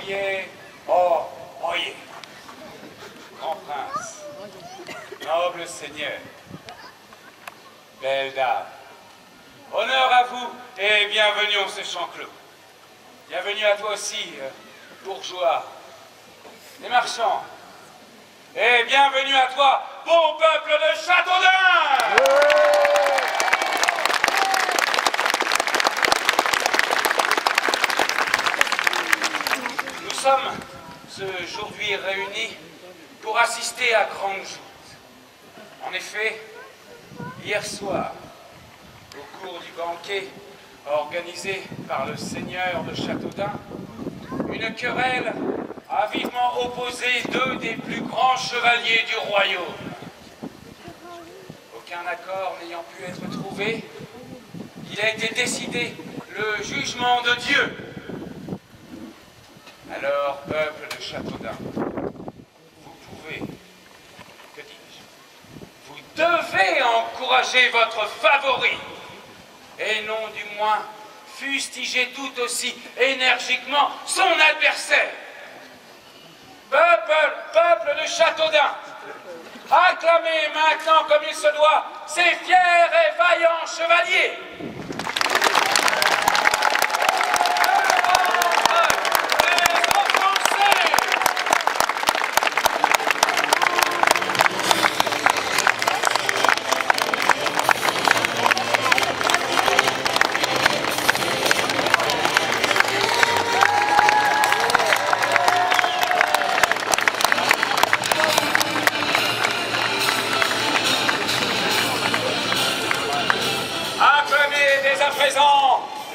Oyez, oh, oyez. Grand prince, noble seigneur, belle dame, honneur à vous et bienvenue en ce champ clos. Bienvenue à toi aussi, bourgeois, des marchands. Et bienvenue à toi, bon peuple de Châteaudun! Nous sommes aujourd'hui réunis pour assister à grande joute. En effet, hier soir, au cours du banquet organisé par le seigneur de Châteaudun, une querelle a vivement opposé deux des plus grands chevaliers du royaume. Aucun accord n'ayant pu être trouvé, il a été décidé le jugement de Dieu. Alors, peuple de Châteaudun, vous pouvez, que dis-je, vous devez encourager votre favori, et non du moins fustiger tout aussi énergiquement son adversaire. Peuple de Châteaudun, acclamez maintenant comme il se doit ces fiers et vaillants chevaliers.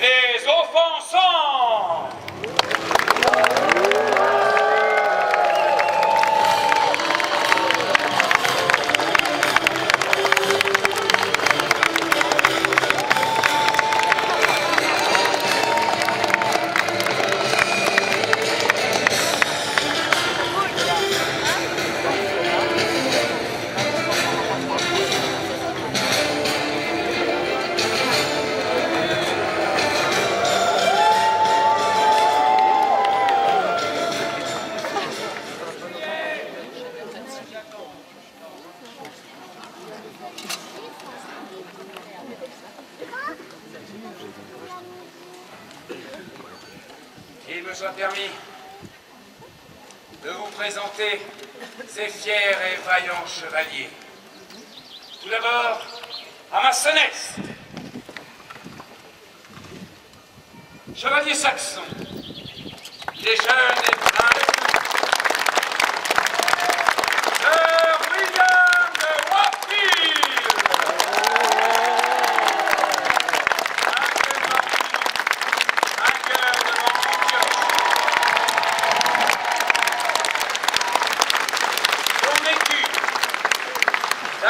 Les offensants! Il me soit permis de vous présenter ces fiers et vaillants chevaliers. Tout d'abord, à ma sonnette, chevalier saxon. Il est jeune et plein de coups. Sir William de Wakefield.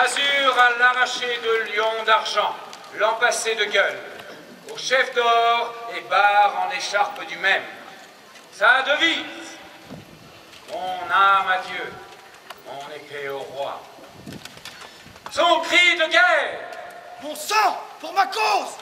Azur à l'arraché de lion d'argent, l'an passé de gueule, au chef d'or et barre en écharpe du même. Sa devise, mon âme à Dieu, mon épée au roi. Son cri de guerre, mon sang pour ma cause.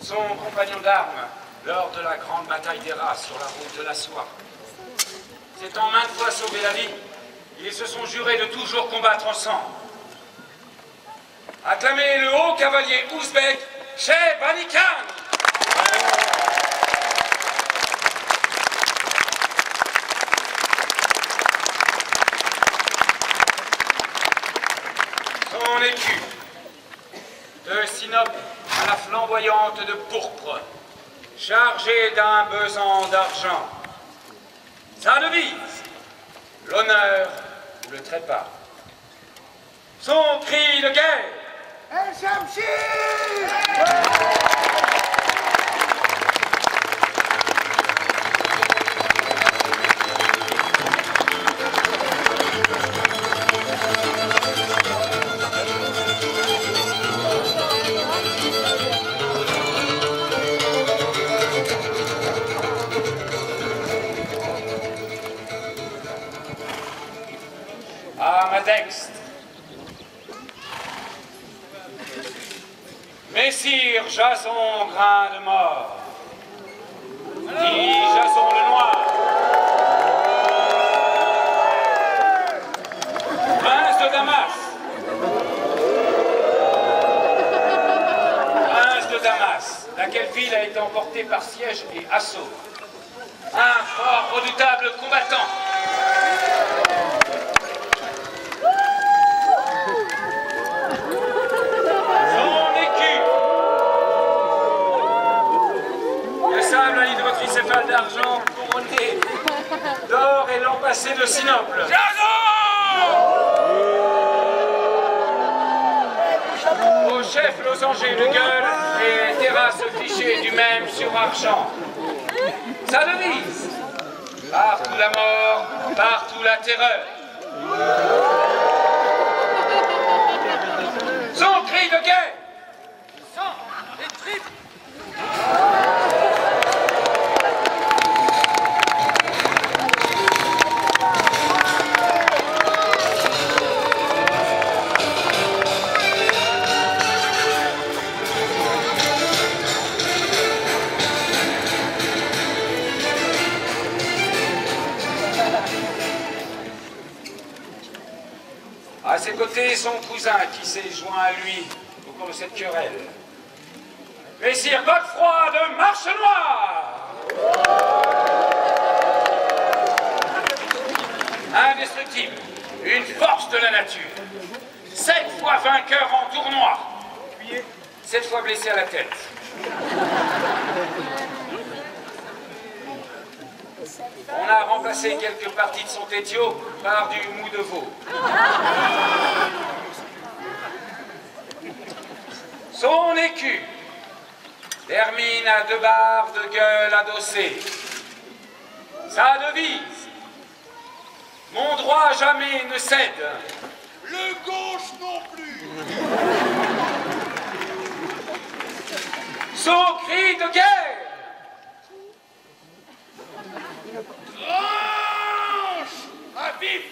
Son compagnon d'armes lors de la grande bataille d'Héras sur la route de la soie. S'étant maintes fois sauvé la vie, ils se sont jurés de toujours combattre ensemble. Acclamez le haut cavalier ouzbek, Shehbani Khan. Son écu, de sinople à la flamboyante de pourpre, chargé d'un besan d'argent. Sa devise, l'honneur ou le trépas. Son cri de guerre, El Shamshir! Messire Jason Grain de Mort, dit Jason le Noir, prince de Damas, laquelle ville a été emportée par siège et assaut. Un fort redoutable combattant. Son écu. Le sable à l'hydrotricéphale d'argent couronné d'or et l'empassé de sinople. Au chef losanger de gueule et terrasse fichée du même sur argent. Sa devise, partout la mort, partout la terreur. Son cri de guerre. Sang et tripes. À ses côtés, son cousin qui s'est joint à lui au cours de cette querelle. Messire Godefroy de Marchenoir. Indestructible, une force de la nature. 7 fois vainqueur en tournoi. 7 fois blessé à la tête. On a remplacé quelques parties de son tétio par du mou de veau. Son écu termine à 2 barres de gueule adossées. Sa devise, mon droit jamais ne cède. Le gauche non plus. Son cri de guerre, Tranche à vif.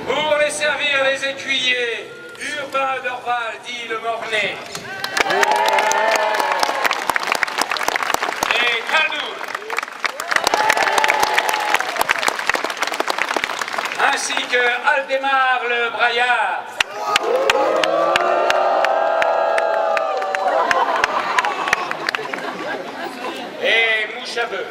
pour les servir les écuyers, Urbain d'Orval dit le Mornay. Et Caldoun. Ainsi que Aldemar le Braillard. Et Mouchabeu.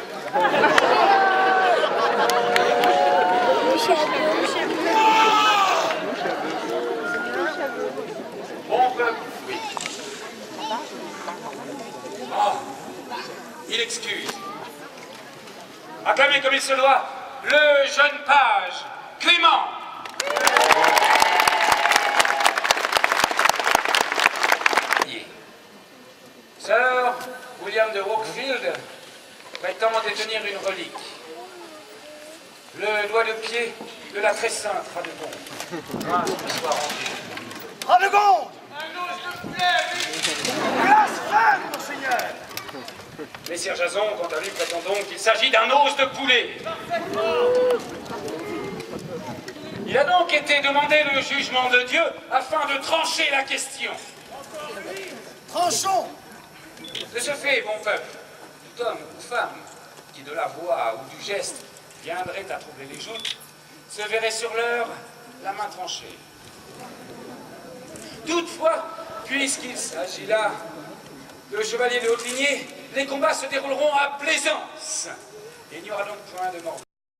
Bon peuple, oui. Oh, il excuse. Acclamez comme il se doit le jeune page, Clément. Sir William de Wakefield prétend détenir une relique. Le doigt de pied de la très sainte Radegonde. Soit rendu. Radegonde. Un os de pierre. Blasphème, monseigneur. Messire Jason, quant à lui, prétend donc qu'il s'agit d'un os de poulet. Il a donc été demandé le jugement de Dieu afin de trancher la question. Tranchons. De ce fait, bon peuple, tout homme ou femme qui de la voix ou du geste viendrait à troubler les joutes, se verrait sur l'heure la main tranchée. Toutefois, puisqu'il s'agit là de chevaliers de haute lignée, les combats se dérouleront à Plaisance. Et il n'y aura donc point de mort.